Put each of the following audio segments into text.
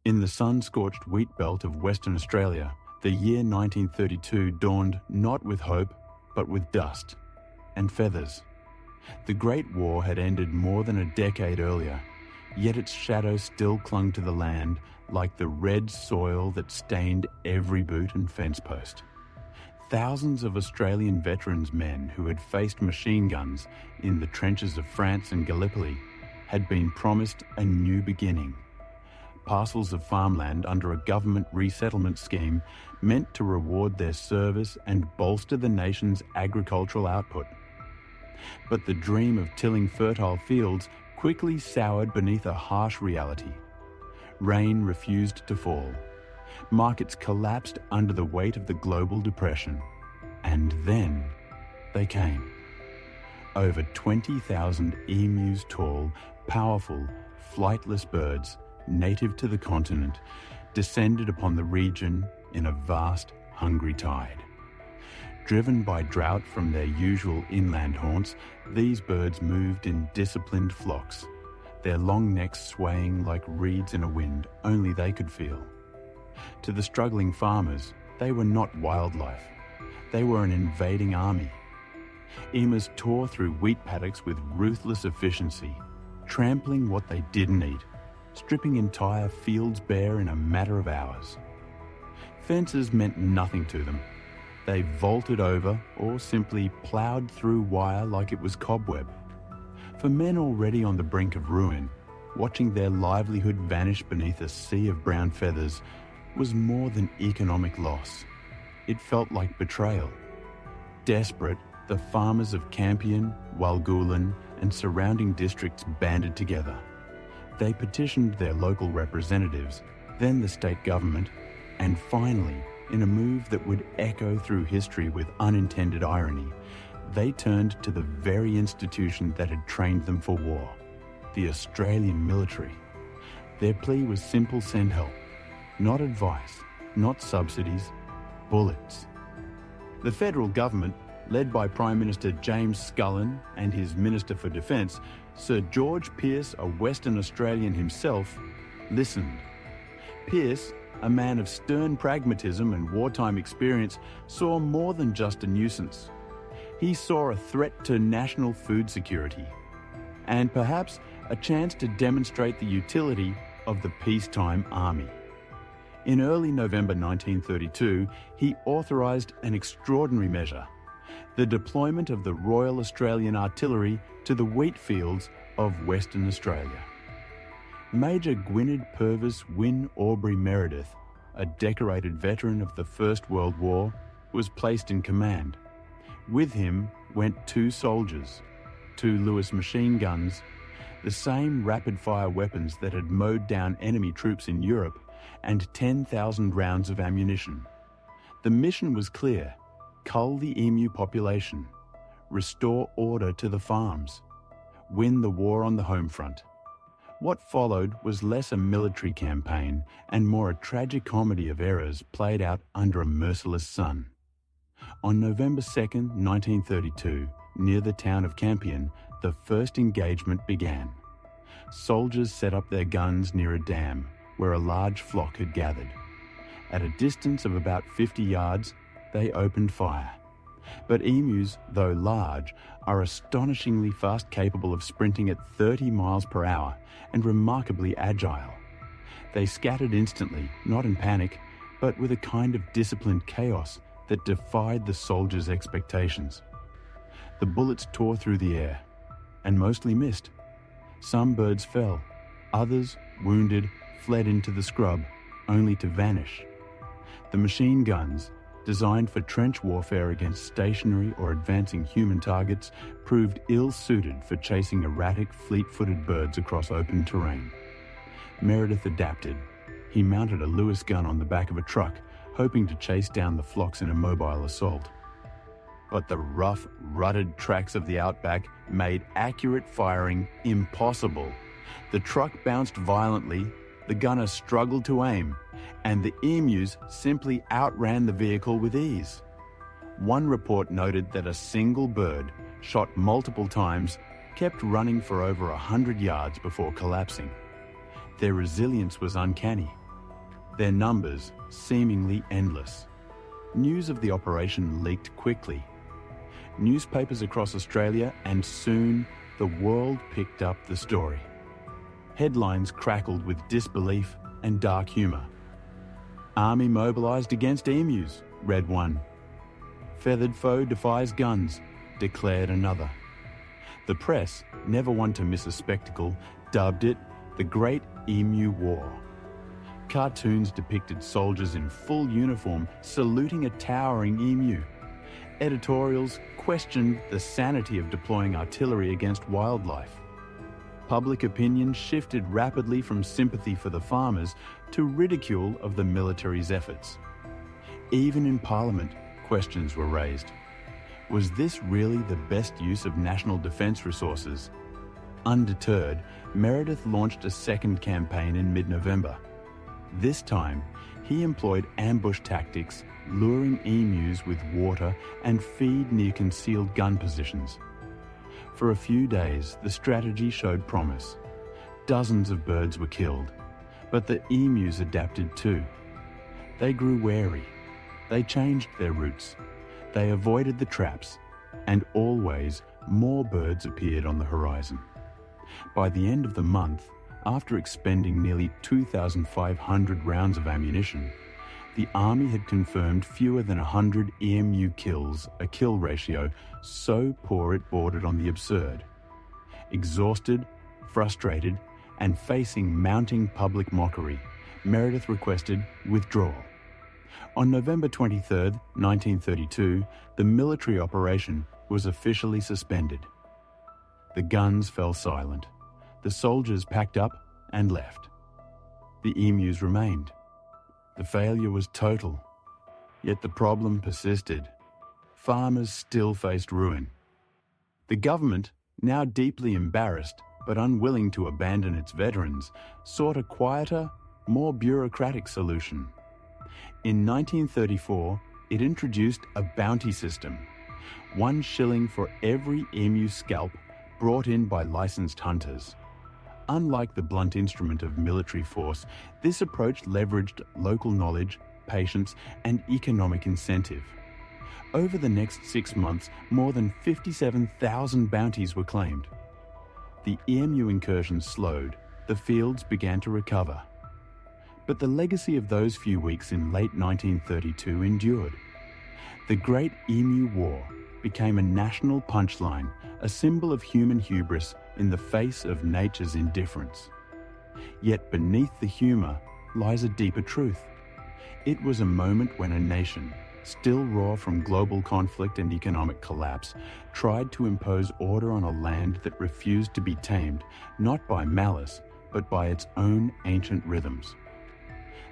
In the sun-scorched wheat belt of Western Australia, the year 1932 dawned not with hope, but with dust and feathers. The Great War had ended more than a decade earlier, yet its shadow still clung to the land like the red soil that stained every boot and fence post. Thousands of Australian veterans men who had faced machine guns in the trenches of France and Gallipoli had been promised a new beginning. Parcels of farmland under a government resettlement scheme meant to reward their service and bolster the nation's agricultural output. But the dream of tilling fertile fields quickly soured beneath a harsh reality. Rain refused to fall. Markets collapsed under the weight of the global depression. And then they came. Over 20,000 emus tall, powerful, flightless birds, native to the continent, descended upon the region in a vast, hungry tide. Driven by drought from their usual inland haunts, these birds moved in disciplined flocks, their long necks swaying like reeds in a wind only they could feel. To the struggling farmers, they were not wildlife. They were an invading army. Emus tore through wheat paddocks with ruthless efficiency, trampling what they didn't eat, stripping entire fields bare in a matter of hours. Fences meant nothing to them. They vaulted over or simply ploughed through wire like it was cobweb. For men already on the brink of ruin, watching their livelihood vanish beneath a sea of brown feathers was more than economic loss. It felt like betrayal. Desperate, the farmers of Campion, Walgoolan, and surrounding districts banded together. They petitioned their local representatives, then the state government, and finally, in a move that would echo through history with unintended irony, they turned to the very institution that had trained them for war, the Australian military. Their plea was simple: send help. Not advice, not subsidies, bullets. The federal government, led by Prime Minister James Scullin and his Minister for Defence, Sir George Pearce, a Western Australian himself, listened. Pearce, a man of stern pragmatism and wartime experience, saw more than just a nuisance. He saw a threat to national food security, and perhaps a chance to demonstrate the utility of the peacetime army. In early November 1932, he authorised an extraordinary measure: the deployment of the Royal Australian Artillery to the wheat fields of Western Australia. Major Gwynedd Purvis Wyn Aubrey Meredith, a decorated veteran of the First World War, was placed in command. With him went 2 soldiers, 2 Lewis machine guns, the same rapid-fire weapons that had mowed down enemy troops in Europe, and 10,000 rounds of ammunition. The mission was clear: cull the emu population, restore order to the farms, win the war on the home front. What followed was less a military campaign and more a tragicomedy of errors played out under a merciless sun. On November 2nd, 1932, near the town of Campion, the first engagement began. Soldiers set up their guns near a dam where a large flock had gathered. At a distance of about 50 yards, they opened fire. But emus, though large, are astonishingly fast, capable of sprinting at 30 miles per hour and remarkably agile. They scattered instantly, not in panic, but with a kind of disciplined chaos that defied the soldiers' expectations. The bullets tore through the air, and mostly missed. Some birds fell, others, wounded, fled into the scrub, only to vanish. The machine guns, designed for trench warfare against stationary or advancing human targets, proved ill-suited for chasing erratic, fleet-footed birds across open terrain. Meredith adapted. He mounted a Lewis gun on the back of a truck, hoping to chase down the flocks in a mobile assault. But the rough, rutted tracks of the outback made accurate firing impossible. The truck bounced violently, the gunner struggled to aim, and the emus simply outran the vehicle with ease. One report noted that a single bird, shot multiple times, kept running for over 100 yards before collapsing. Their resilience was uncanny. their numbers seemingly endless. News of the operation leaked quickly. Newspapers across Australia, and soon the world picked up the story. Headlines crackled with disbelief and dark humour. "Army mobilised against emus," read one. "Feathered foe defies guns," declared another. The press, never one to miss a spectacle, dubbed it the Great Emu War. Cartoons depicted soldiers in full uniform saluting a towering emu. Editorials questioned the sanity of deploying artillery against wildlife. Public opinion shifted rapidly from sympathy for the farmers to ridicule of the military's efforts. Even in Parliament, questions were raised. Was this really the best use of national defence resources? Undeterred, Meredith launched a second campaign in mid-November. This time, he employed ambush tactics, luring emus with water and feed near concealed gun positions. For a few days, the strategy showed promise. Dozens of birds were killed, but the emus adapted too. They grew wary. They changed their routes. They avoided the traps, and always more birds appeared on the horizon. By the end of the month, after expending nearly 2,500 rounds of ammunition, the Army had confirmed fewer than 100 emu kills, a kill ratio so poor it bordered on the absurd. Exhausted, frustrated, and facing mounting public mockery, Meredith requested withdrawal. On November 23, 1932, the military operation was officially suspended. The guns fell silent. The soldiers packed up and left. The emus remained. The failure was total. Yet the problem persisted. Farmers still faced ruin. The government, now deeply embarrassed but unwilling to abandon its veterans, sought a quieter, more bureaucratic solution. In 1934, it introduced a bounty system, 1 shilling for every emu scalp brought in by licensed hunters. Unlike the blunt instrument of military force, this approach leveraged local knowledge, patience, and economic incentive. Over the next 6 months, more than 57,000 bounties were claimed. The emu incursions slowed, the fields began to recover. But the legacy of those few weeks in late 1932 endured. The Great Emu War became a national punchline, a symbol of human hubris in the face of nature's indifference. Yet beneath the humour lies a deeper truth. It was a moment when a nation, still raw from global conflict and economic collapse, tried to impose order on a land that refused to be tamed, not by malice, but by its own ancient rhythms.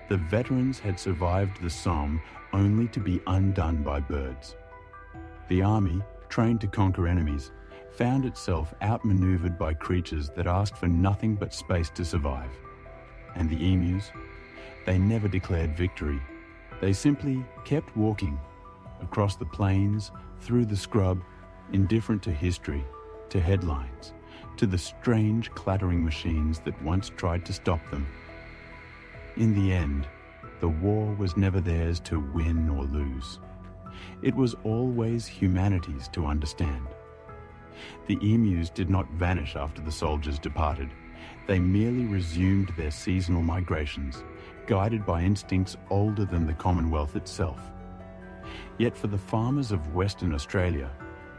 The veterans had survived the Somme only to be undone by birds. The army, trained to conquer enemies, found itself outmaneuvered by creatures that asked for nothing but space to survive. And the emus? They never declared victory. They simply kept walking, across the plains, through the scrub, indifferent to history, to headlines, to the strange clattering machines that once tried to stop them. In the end, the war was never theirs to win or lose. It was always humanity's to understand. The emus did not vanish after the soldiers departed. They merely resumed their seasonal migrations, guided by instincts older than the Commonwealth itself. Yet for the farmers of Western Australia,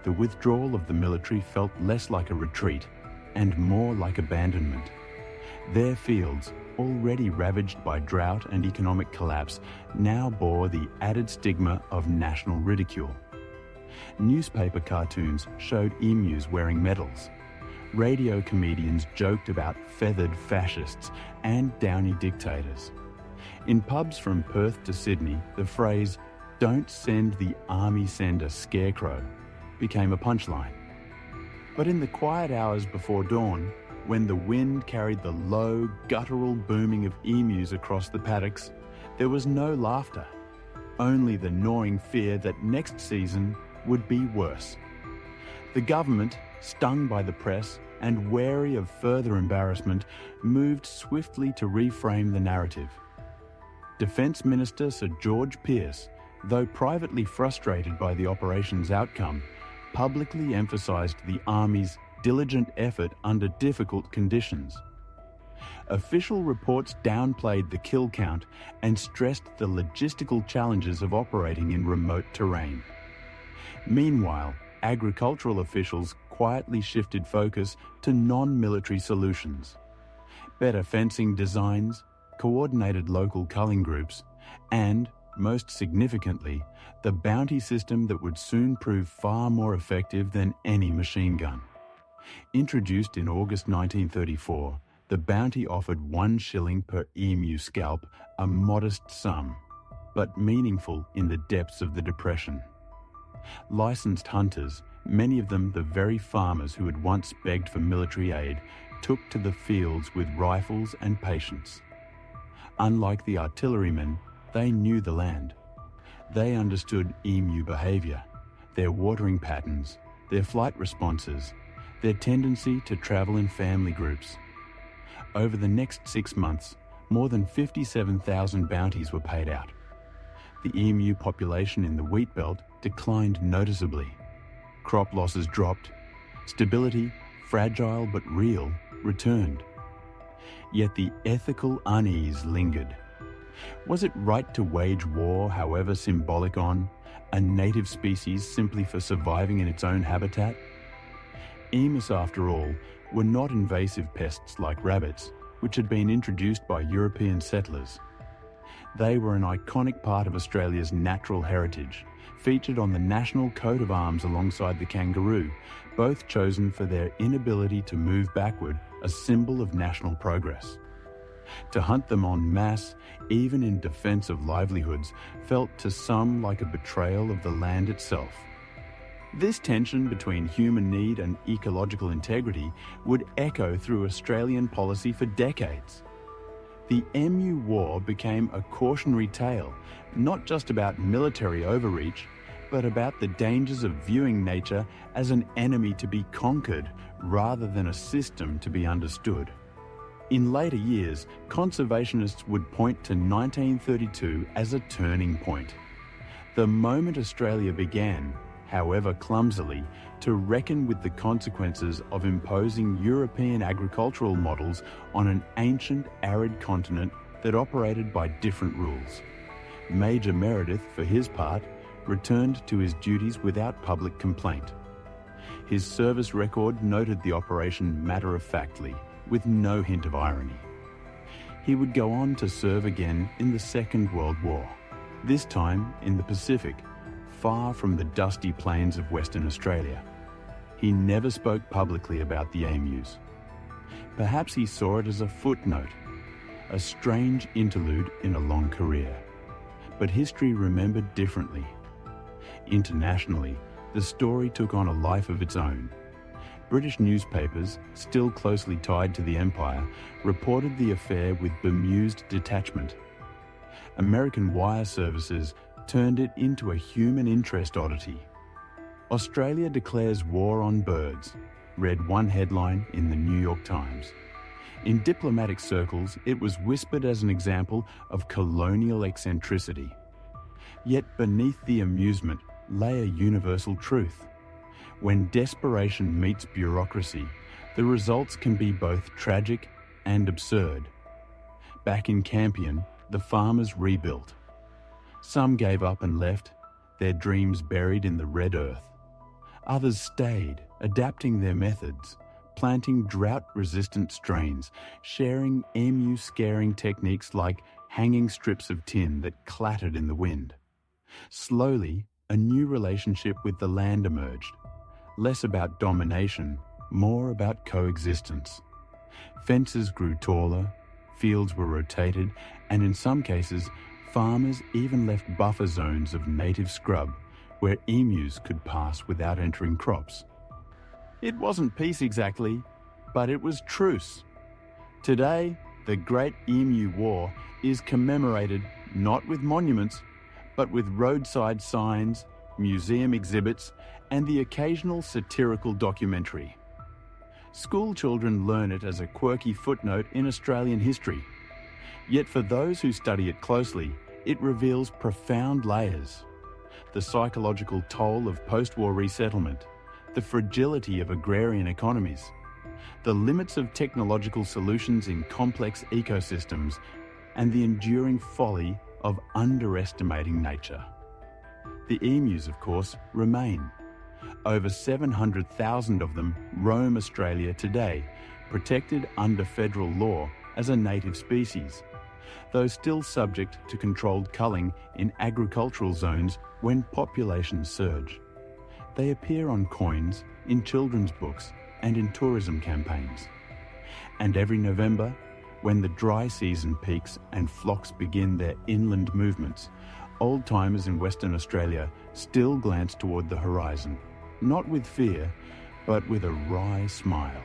the withdrawal of the military felt less like a retreat and more like abandonment. Their fields, already ravaged by drought and economic collapse, now bore the added stigma of national ridicule. Newspaper cartoons showed emus wearing medals. Radio comedians joked about feathered fascists and downy dictators. In pubs from Perth to Sydney, the phrase, "Don't send the army, send a scarecrow," became a punchline. But in the quiet hours before dawn, when the wind carried the low, guttural booming of emus across the paddocks, there was no laughter, only the gnawing fear that next season would be worse. The government, stung by the press and wary of further embarrassment, moved swiftly to reframe the narrative. Defence Minister Sir George Pearce, though privately frustrated by the operation's outcome, publicly emphasised the Army's diligent effort under difficult conditions. Official reports downplayed the kill count and stressed the logistical challenges of operating in remote terrain. Meanwhile, agricultural officials quietly shifted focus to non-military solutions. Better fencing designs, coordinated local culling groups, and, most significantly, the bounty system that would soon prove far more effective than any machine gun. Introduced in August 1934, the bounty offered 1 shilling per emu scalp, a modest sum, but meaningful in the depths of the Depression. Licensed hunters, many of them the very farmers who had once begged for military aid, took to the fields with rifles and patience. Unlike the artillerymen, they knew the land. They understood emu behaviour, their watering patterns, their flight responses, their tendency to travel in family groups. Over the next 6 months, more than 57,000 bounties were paid out. The emu population in the wheat belt declined noticeably. Crop losses dropped. Stability, fragile but real, returned. Yet the ethical unease lingered. Was it right to wage war, however symbolic, on a native species simply for surviving in its own habitat? Emus, after all, were not invasive pests like rabbits, which had been introduced by European settlers. They were an iconic part of Australia's natural heritage, featured on the national coat of arms alongside the kangaroo, both chosen for their inability to move backward, a symbol of national progress. To hunt them en masse, even in defence of livelihoods, felt to some like a betrayal of the land itself. This tension between human need and ecological integrity would echo through Australian policy for decades. The Emu War became a cautionary tale, not just about military overreach, but about the dangers of viewing nature as an enemy to be conquered rather than a system to be understood. In later years, conservationists would point to 1932 as a turning point. The moment Australia began, however clumsily, to reckon with the consequences of imposing European agricultural models on an ancient, arid continent that operated by different rules. Major Meredith, for his part, returned to his duties without public complaint. His service record noted the operation matter-of-factly, with no hint of irony. He would go on to serve again in the Second World War, this time in the Pacific, far from the dusty plains of Western Australia. He never spoke publicly about the emus. Perhaps he saw it as a footnote, a strange interlude in a long career. But history remembered differently. Internationally, the story took on a life of its own. British newspapers, still closely tied to the Empire, reported the affair with bemused detachment. American wire services turned it into a human interest oddity. Australia declares war on birds, read one headline in the New York Times. In diplomatic circles, it was whispered as an example of colonial eccentricity. Yet beneath the amusement lay a universal truth. When desperation meets bureaucracy, the results can be both tragic and absurd. Back in Campion, the farmers rebuilt. Some gave up and left, their dreams buried in the red earth. Others stayed, adapting their methods, planting drought-resistant strains, sharing emu-scaring techniques like hanging strips of tin that clattered in the wind. Slowly, a new relationship with the land emerged. Less about domination, more about coexistence. Fences grew taller, fields were rotated, and in some cases, farmers even left buffer zones of native scrub where emus could pass without entering crops. It wasn't peace exactly, but it was truce. Today, the Great Emu War is commemorated not with monuments, but with roadside signs, museum exhibits, and the occasional satirical documentary. School children learn it as a quirky footnote in Australian history. Yet for those who study it closely, it reveals profound layers. The psychological toll of post-war resettlement, the fragility of agrarian economies, the limits of technological solutions in complex ecosystems, and the enduring folly of underestimating nature. The emus, of course, remain. Over 700,000 of them roam Australia today, protected under federal law as a native species, though still subject to controlled culling in agricultural zones when populations surge. They appear on coins, in children's books, and in tourism campaigns. And every November, when the dry season peaks and flocks begin their inland movements, old-timers in Western Australia still glance toward the horizon, not with fear, but with a wry smile.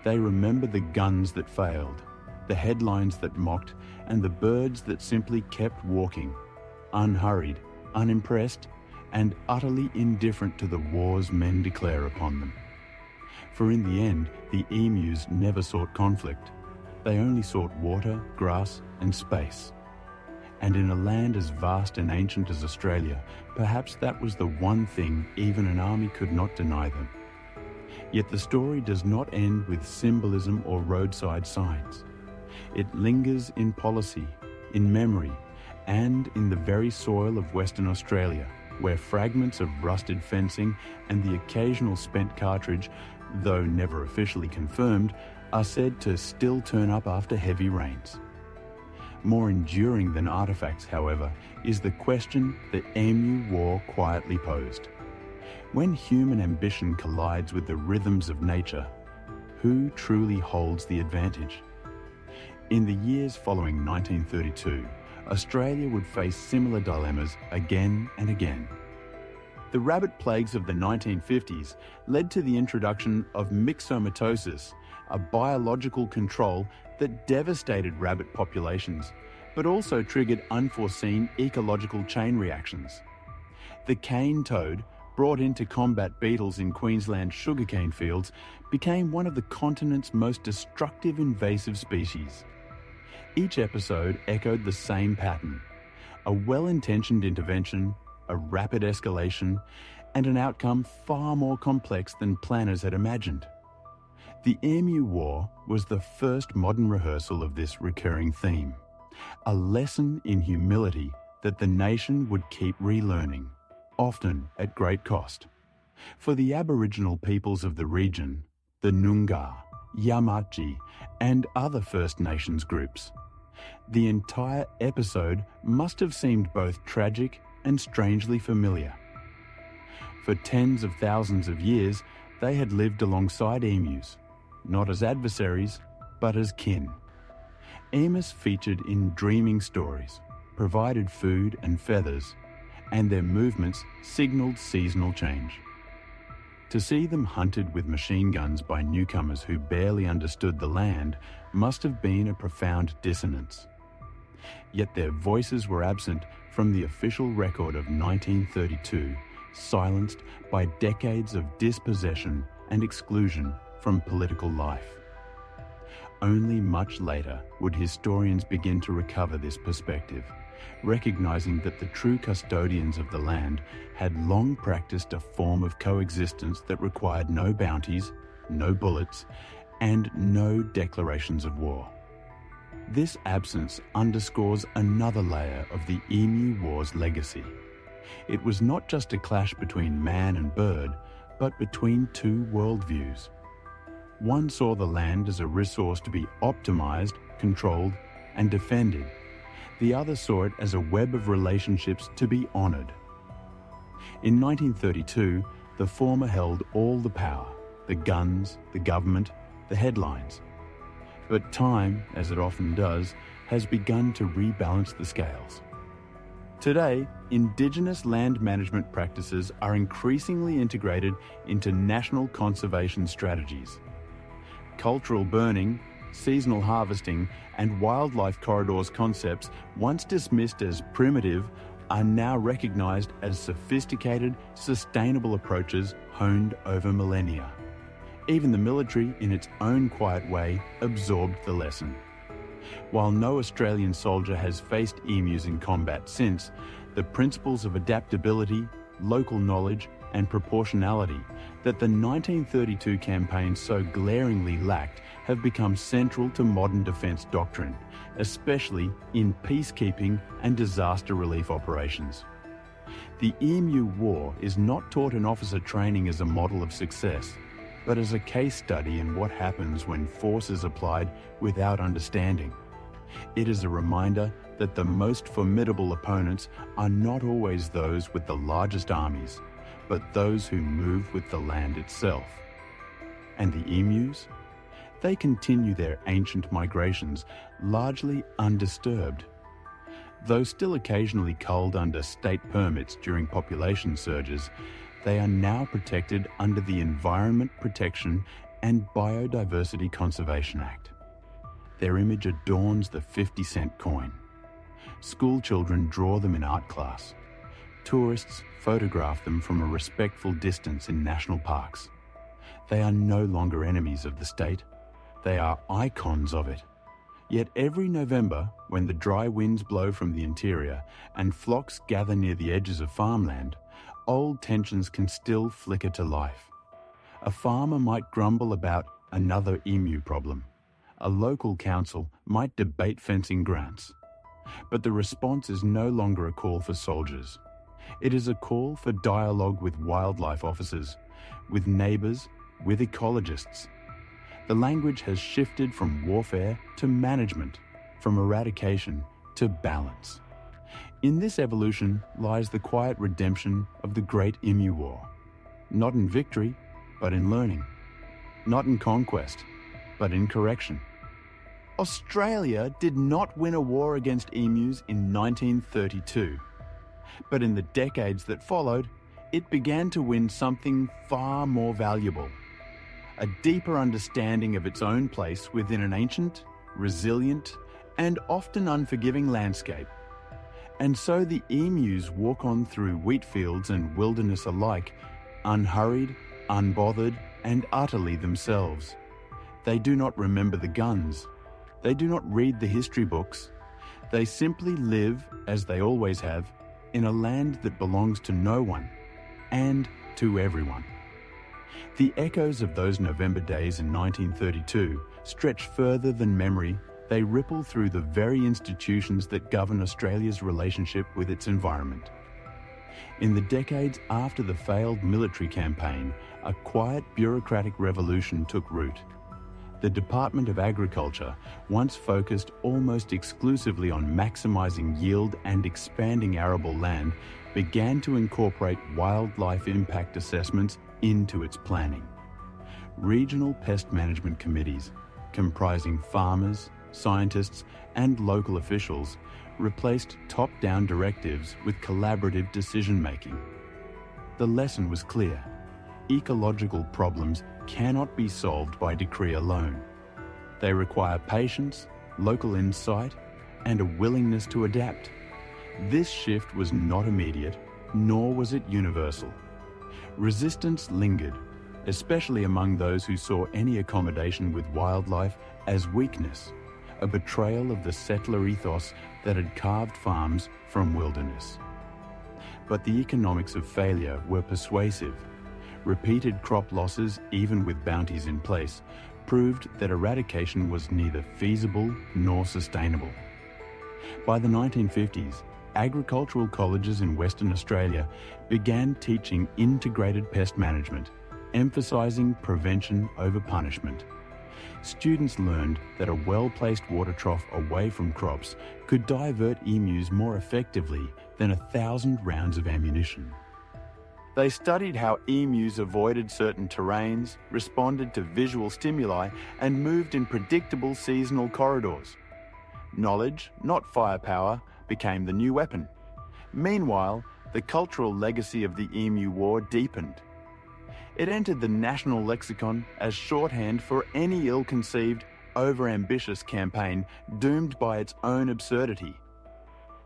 They remember the guns that failed, the headlines that mocked, and the birds that simply kept walking, unhurried, unimpressed, and utterly indifferent to the wars men declare upon them. For in the end, the emus never sought conflict. They only sought water, grass, and space. And in a land as vast and ancient as Australia, perhaps that was the one thing even an army could not deny them. Yet the story does not end with symbolism or roadside signs. It lingers in policy, in memory, and in the very soil of Western Australia, where fragments of rusted fencing and the occasional spent cartridge, though never officially confirmed, are said to still turn up after heavy rains. More enduring than artifacts, however, is the question the Emu War quietly posed. When human ambition collides with the rhythms of nature, who truly holds the advantage? In the years following 1932, Australia would face similar dilemmas again and again. The rabbit plagues of the 1950s led to the introduction of myxomatosis, a biological control that devastated rabbit populations, but also triggered unforeseen ecological chain reactions. The cane toad, brought in to combat beetles in Queensland's sugarcane fields, became one of the continent's most destructive invasive species. Each episode echoed the same pattern: a well-intentioned intervention, a rapid escalation, and an outcome far more complex than planners had imagined. The Emu War was the first modern rehearsal of this recurring theme, a lesson in humility that the nation would keep relearning, often at great cost. For the Aboriginal peoples of the region, the Noongar, Yamatji, and other First Nations groups, the entire episode must have seemed both tragic and strangely familiar. For tens of thousands of years, they had lived alongside emus, not as adversaries, but as kin. Emus featured in dreaming stories, provided food and feathers, and their movements signalled seasonal change. To see them hunted with machine guns by newcomers who barely understood the land must have been a profound dissonance. Yet their voices were absent from the official record of 1932, silenced by decades of dispossession and exclusion from political life. Only much later would historians begin to recover this perspective, recognizing that the true custodians of the land had long practiced a form of coexistence that required no bounties, no bullets, and no declarations of war. This absence underscores another layer of the Emu War's legacy. It was not just a clash between man and bird, but between two worldviews. One saw the land as a resource to be optimized, controlled, and defended. The other saw it as a web of relationships to be honored. In 1932, the former held all the power, the guns, the government, the headlines. But time, as it often does, has begun to rebalance the scales. Today, Indigenous land management practices are increasingly integrated into national conservation strategies. Cultural burning, seasonal harvesting, and wildlife corridors concepts, once dismissed as primitive, are now recognised as sophisticated, sustainable approaches honed over millennia. Even the military, in its own quiet way, absorbed the lesson. While no Australian soldier has faced emus in combat since, the principles of adaptability, local knowledge, and proportionality that the 1932 campaign so glaringly lacked have become central to modern defence doctrine, especially in peacekeeping and disaster relief operations. The Emu War is not taught in officer training as a model of success, but as a case study in what happens when force is applied without understanding. It is a reminder that the most formidable opponents are not always those with the largest armies, but those who move with the land itself. And the emus? They continue their ancient migrations, largely undisturbed. Though still occasionally culled under state permits during population surges, they are now protected under the Environment Protection and Biodiversity Conservation Act. Their image adorns the 50-cent coin. School children draw them in art class. Tourists photograph them from a respectful distance in national parks. They are no longer enemies of the state. They are icons of it. Yet every November, when the dry winds blow from the interior and flocks gather near the edges of farmland, old tensions can still flicker to life. A farmer might grumble about another emu problem. A local council might debate fencing grants. But the response is no longer a call for soldiers. It is a call for dialogue with wildlife officers, with neighbours, with ecologists. The language has shifted from warfare to management, from eradication to balance. In this evolution lies the quiet redemption of the Great Emu War. Not in victory, but in learning. Not in conquest, but in correction. Australia did not win a war against emus in 1932. But in the decades that followed, it began to win something far more valuable. A deeper understanding of its own place within an ancient, resilient, and often unforgiving landscape. And so the emus walk on through wheat fields and wilderness alike, unhurried, unbothered, and utterly themselves. They do not remember the guns. They do not read the history books. They simply live, as they always have, in a land that belongs to no one, and to everyone. The echoes of those November days in 1932 stretch further than memory. They ripple through the very institutions that govern Australia's relationship with its environment. In the decades after the failed military campaign, a quiet bureaucratic revolution took root. The Department of Agriculture, once focused almost exclusively on maximising yield and expanding arable land, began to incorporate wildlife impact assessments into its planning. Regional pest management committees, comprising farmers, scientists, and local officials, replaced top-down directives with collaborative decision-making. The lesson was clear. Ecological problems cannot be solved by decree alone. They require patience, local insight, and a willingness to adapt. This shift was not immediate, nor was it universal. Resistance lingered, especially among those who saw any accommodation with wildlife as weakness, a betrayal of the settler ethos that had carved farms from wilderness. But the economics of failure were persuasive. Repeated crop losses, even with bounties in place, proved that eradication was neither feasible nor sustainable. By the 1950s, agricultural colleges in Western Australia began teaching integrated pest management, emphasising prevention over punishment. Students learned that a well-placed water trough away from crops could divert emus more effectively than 1,000 rounds of ammunition. They studied how emus avoided certain terrains, responded to visual stimuli, and moved in predictable seasonal corridors. Knowledge, not firepower, became the new weapon. Meanwhile, the cultural legacy of the Emu War deepened. It entered the national lexicon as shorthand for any ill-conceived, over-ambitious campaign doomed by its own absurdity.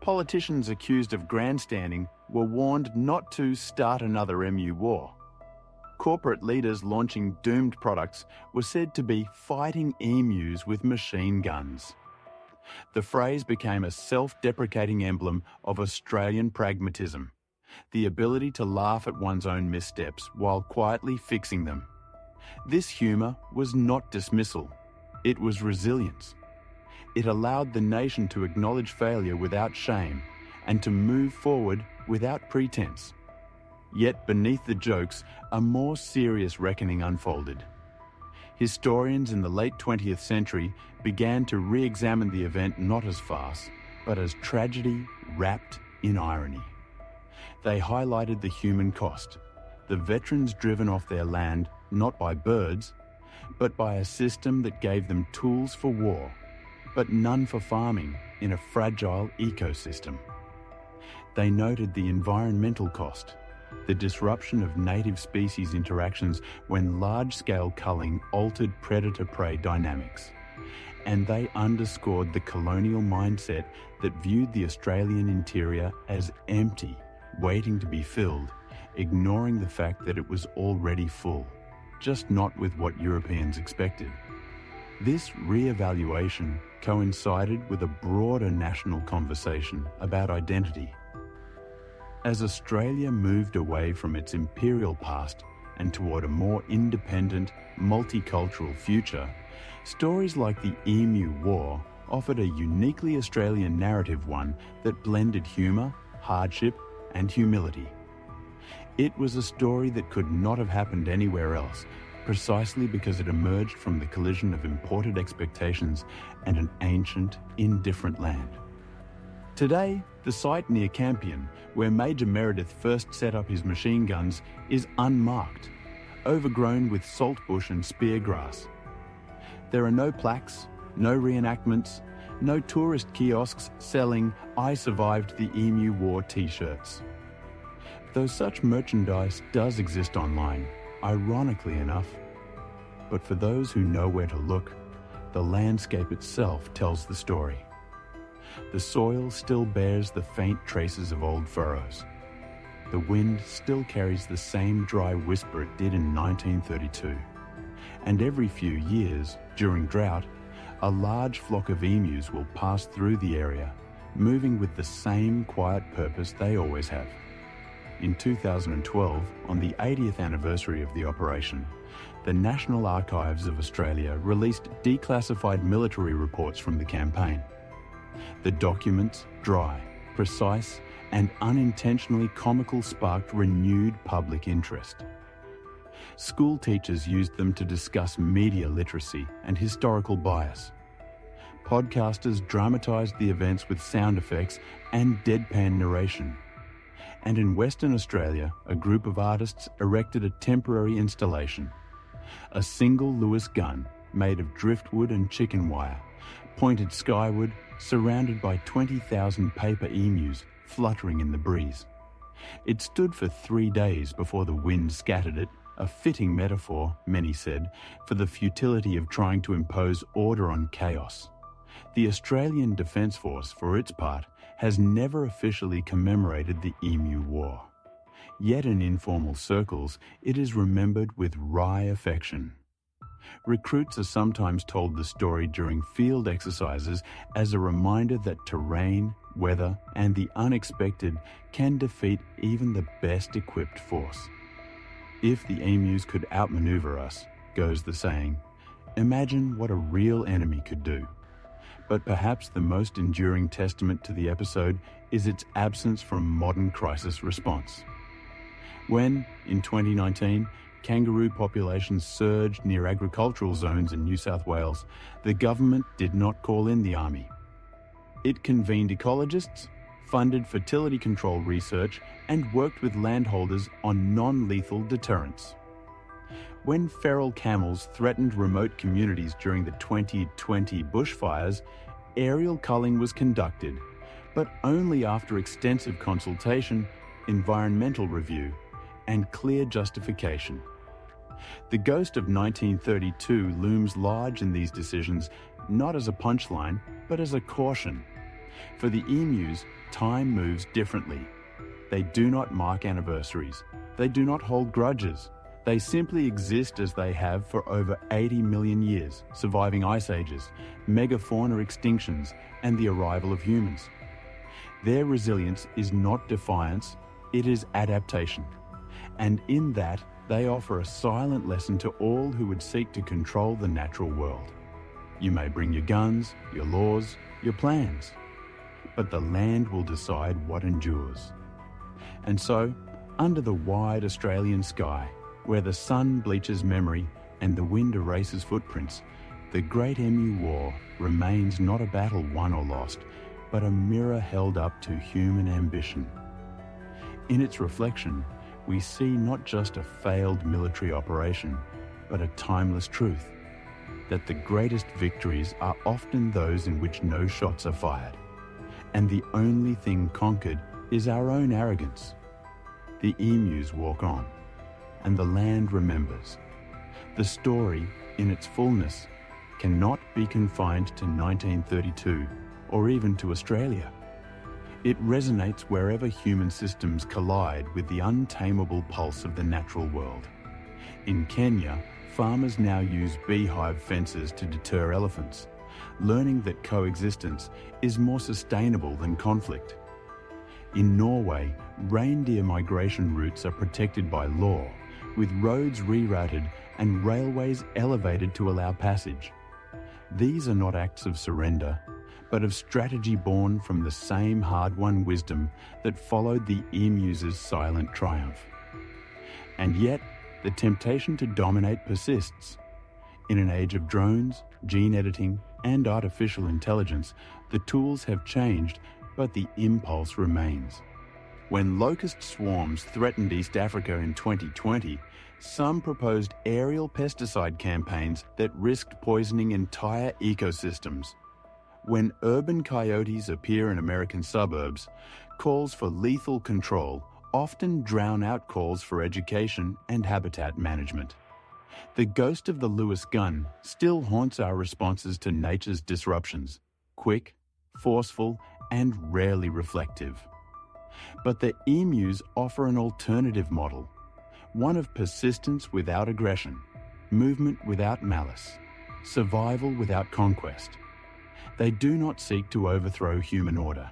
Politicians accused of grandstanding were warned not to start another Emu War. Corporate leaders launching doomed products were said to be fighting emus with machine guns. The phrase became a self-deprecating emblem of Australian pragmatism, the ability to laugh at one's own missteps while quietly fixing them. This humour was not dismissal, it was resilience. It allowed the nation to acknowledge failure without shame and to move forward without pretense. Yet beneath the jokes, a more serious reckoning unfolded. Historians in the late 20th century began to re-examine the event not as farce, but as tragedy wrapped in irony. They highlighted the human cost, the veterans driven off their land not by birds, but by a system that gave them tools for war, but none for farming in a fragile ecosystem. They noted the environmental cost, the disruption of native species interactions when large-scale culling altered predator-prey dynamics. And they underscored the colonial mindset that viewed the Australian interior as empty, waiting to be filled, ignoring the fact that it was already full, just not with what Europeans expected. This re-evaluation coincided with a broader national conversation about identity. As Australia moved away from its imperial past and toward a more independent, multicultural future, stories like the Emu War offered a uniquely Australian narrative, one that blended humour, hardship, and humility. It was a story that could not have happened anywhere else, precisely because it emerged from the collision of imported expectations and an ancient, indifferent land. Today, the site near Campion, where Major Meredith first set up his machine guns, is unmarked, overgrown with saltbush and spear grass. There are no plaques, no reenactments, no tourist kiosks selling "I survived the Emu War" t-shirts. Though such merchandise does exist online, ironically enough. But for those who know where to look, the landscape itself tells the story. The soil still bears the faint traces of old furrows. The wind still carries the same dry whisper it did in 1932. And every few years, during drought, a large flock of emus will pass through the area, moving with the same quiet purpose they always have. In 2012, on the 80th anniversary of the operation, the National Archives of Australia released declassified military reports from the campaign. The documents, dry, precise, and unintentionally comical, sparked renewed public interest. School teachers used them to discuss media literacy and historical bias. Podcasters dramatised the events with sound effects and deadpan narration. And in Western Australia, a group of artists erected a temporary installation. A single Lewis gun, made of driftwood and chicken wire, pointed skyward, surrounded by 20,000 paper emus fluttering in the breeze. It stood for 3 days before the wind scattered it, a fitting metaphor, many said, for the futility of trying to impose order on chaos. The Australian Defence Force, for its part, has never officially commemorated the Emu War. Yet in informal circles, it is remembered with wry affection. Recruits are sometimes told the story during field exercises as a reminder that terrain, weather, and the unexpected can defeat even the best equipped force. If the emus could outmaneuver us, goes the saying, imagine what a real enemy could do. But perhaps the most enduring testament to the episode is its absence from modern crisis response. When, in 2019, kangaroo populations surged near agricultural zones in New South Wales, the government did not call in the army. It convened ecologists, funded fertility control research, and worked with landholders on non-lethal deterrence. When feral camels threatened remote communities during the 2020 bushfires, aerial culling was conducted, but only after extensive consultation, environmental review, and clear justification. The ghost of 1932 looms large in these decisions, not as a punchline, but as a caution. For the emus, time moves differently. They do not mark anniversaries. They do not hold grudges. They simply exist as they have for over 80 million years, surviving ice ages, megafauna extinctions, and the arrival of humans. Their resilience is not defiance, it is adaptation. And in that, they offer a silent lesson to all who would seek to control the natural world. You may bring your guns, your laws, your plans, but the land will decide what endures. And so, under the wide Australian sky, where the sun bleaches memory and the wind erases footprints, the Great Emu War remains not a battle won or lost, but a mirror held up to human ambition. In its reflection, we see not just a failed military operation, but a timeless truth, that the greatest victories are often those in which no shots are fired, and the only thing conquered is our own arrogance. The emus walk on, and the land remembers. The story, in its fullness, cannot be confined to 1932 or even to Australia. It resonates wherever human systems collide with the untamable pulse of the natural world. In Kenya, farmers now use beehive fences to deter elephants, learning that coexistence is more sustainable than conflict. In Norway, reindeer migration routes are protected by law, with roads rerouted and railways elevated to allow passage. These are not acts of surrender, but of strategy born from the same hard-won wisdom that followed the emu's silent triumph. And yet, the temptation to dominate persists. In an age of drones, gene editing, and artificial intelligence, the tools have changed, but the impulse remains. When locust swarms threatened East Africa in 2020, some proposed aerial pesticide campaigns that risked poisoning entire ecosystems. When urban coyotes appear in American suburbs, calls for lethal control often drown out calls for education and habitat management. The ghost of the Lewis gun still haunts our responses to nature's disruptions, quick, forceful, and rarely reflective. But the emus offer an alternative model, one of persistence without aggression, movement without malice, survival without conquest. They do not seek to overthrow human order.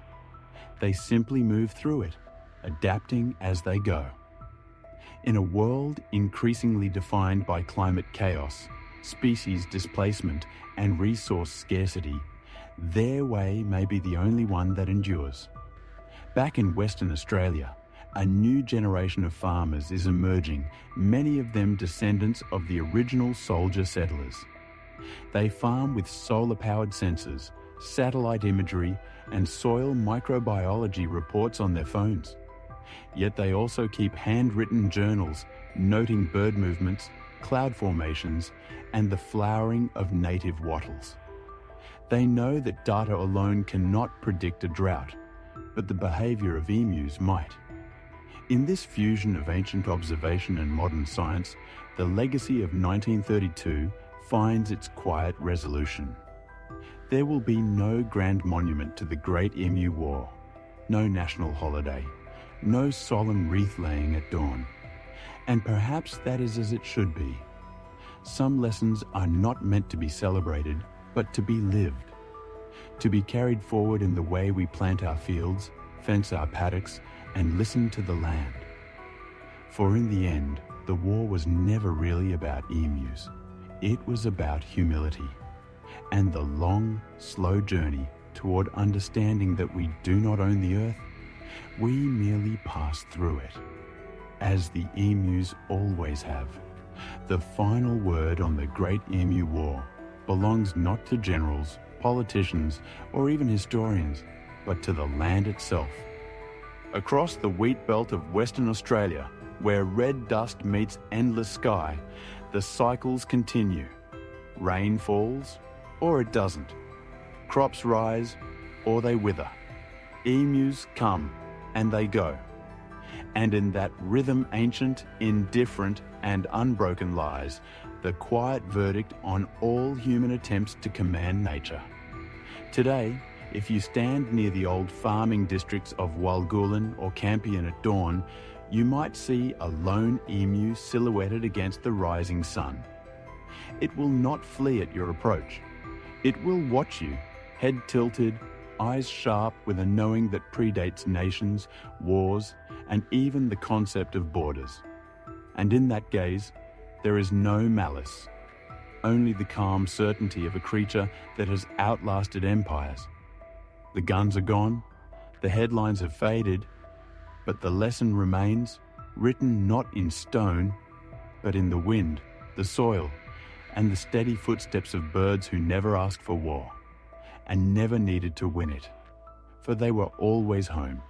They simply move through it, adapting as they go. In a world increasingly defined by climate chaos, species displacement, and resource scarcity, their way may be the only one that endures. Back in Western Australia, a new generation of farmers is emerging, many of them descendants of the original soldier settlers. They farm with solar-powered sensors, satellite imagery, and soil microbiology reports on their phones. Yet they also keep handwritten journals noting bird movements, cloud formations, and the flowering of native wattles. They know that data alone cannot predict a drought, but the behaviour of emus might. In this fusion of ancient observation and modern science, the legacy of 1932 finds its quiet resolution. There will be no grand monument to the Great Emu War, no national holiday, no solemn wreath-laying at dawn. And perhaps that is as it should be. Some lessons are not meant to be celebrated, but to be lived, to be carried forward in the way we plant our fields, fence our paddocks, and listen to the land. For in the end, the war was never really about emus. It was about humility, and the long, slow journey toward understanding that we do not own the earth, we merely pass through it, as the emus always have. The final word on the Great Emu War belongs not to generals, politicians, or even historians, but to the land itself. Across the wheat belt of Western Australia, where red dust meets endless sky, the cycles continue. Rain falls, or it doesn't. Crops rise, or they wither. Emus come, and they go. And in that rhythm ancient, indifferent, and unbroken lies the quiet verdict on all human attempts to command nature. Today, if you stand near the old farming districts of Walgoolan or Campion at dawn, you might see a lone emu silhouetted against the rising sun. It will not flee at your approach. It will watch you, head tilted, eyes sharp with a knowing that predates nations, wars, and even the concept of borders. And in that gaze, there is no malice, only the calm certainty of a creature that has outlasted empires. The guns are gone, the headlines have faded, but the lesson remains, written not in stone, but in the wind, the soil, and the steady footsteps of birds who never asked for war, and never needed to win it, for they were always home.